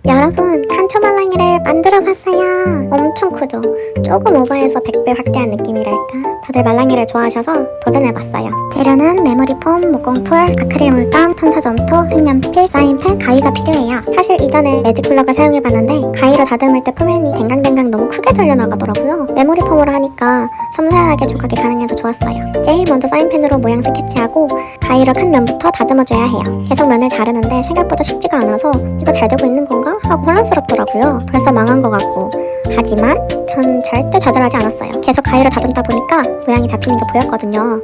여러분, 칸초 말랑이를 만들어봤어요. 엄청 크죠? 조금 오버해서 100배 확대한 느낌이랄까? 다들 말랑이를 좋아하셔서 도전해봤어요. 재료는 메모리폼, 목공풀, 아크릴 물감, 천사점토, 색연필, 사인펜, 가위가 필요해요. 사실 이전에 매직블럭을 사용해봤는데 가위로 다듬을 때 표면이 댕강댕강 너무 크게 잘려나가더라고요. 메모리폼으로 하니까 섬세하게 조각이 가능해서 좋았어요. 제일 먼저 사인펜으로 모양 스케치하고 가위로 큰 면부터 다듬어줘야 해요. 계속 면을 자르는데 생각보다 쉽지가 않아서 이거 잘 되고 있는 건가? 하고 혼란스럽더라고요. 벌써 망한 것 같고. 하지만 전 절대 좌절하지 않았어요. 계속 가위로 다듬다 보니까 모양이 잡히는 게 보였거든요.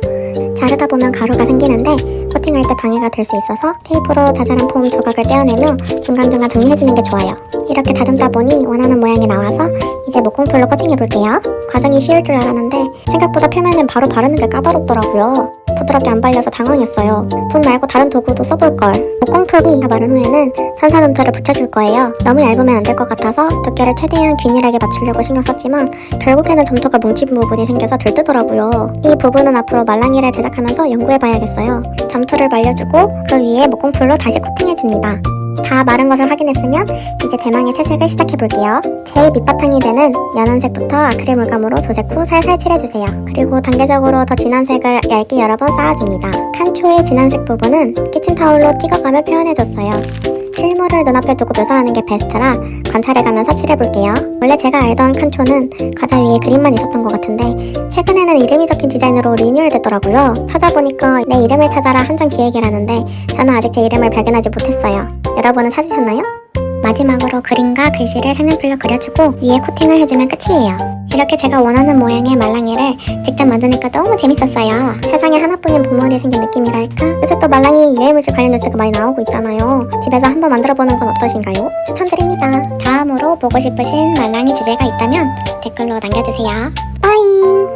자르다 보면 가루가 생기는데 코팅할 때 방해가 될 수 있어서 테이프로 자잘한 폼 조각을 떼어내며 중간중간 정리해주는 게 좋아요. 이렇게 다듬다 보니 원하는 모양이 나와서 이제 목공풀로 코팅해볼게요. 과정이 쉬울 줄 알았는데 생각보다 표면은 바로 바르는 게 까다롭더라고요. 부드럽게 안 발려서 당황했어요. 붓 말고 다른 도구도 써볼걸. 목공풀이 다 마른 후에는 산사점토를 붙여줄 거예요. 너무 얇으면 안 될 것 같아서 두께를 최대한 균일하게 맞추려고 신경 썼지만 결국에는 점토가 뭉친 부분이 생겨서 들뜨더라고요. 이 부분은 앞으로 말랑이를 제작하면서 연구해봐야겠어요. 점토를 말려주고 그 위에 목공풀로 다시 코팅해줍니다. 다 마른 것을 확인했으면 이제 대망의 채색을 시작해볼게요. 제일 밑바탕이 되는 연한색부터 아크릴 물감으로 도색 후 살살 칠해주세요. 그리고 단계적으로 더 진한 색을 얇게 여러 번 쌓아줍니다. 칸초의 진한색 부분은 키친타올로 찍어가며 표현해줬어요. 실물을 눈앞에 두고 묘사하는 게 베스트라 관찰해가면서 칠해볼게요. 원래 제가 알던 칸초는 과자 위에 그림만 있었던 것 같은데 최근에는 이름이 적힌 디자인으로 리뉴얼 됐더라고요. 찾아보니까 내 이름을 찾아라 한정 기획이라는데 저는 아직 제 이름을 발견하지 못했어요. 여러분은 찾으셨나요? 마지막으로 그림과 글씨를 색연필로 그려주고 위에 코팅을 해주면 끝이에요. 이렇게 제가 원하는 모양의 말랑이를 직접 만드니까 너무 재밌었어요. 세상에 하나뿐인 보물이 생긴 느낌이랄까? 요새 또 말랑이 유해물질 관련 뉴스가 많이 나오고 있잖아요. 집에서 한번 만들어보는 건 어떠신가요? 추천드립니다. 다음으로 보고 싶으신 말랑이 주제가 있다면 댓글로 남겨주세요. 빠잉!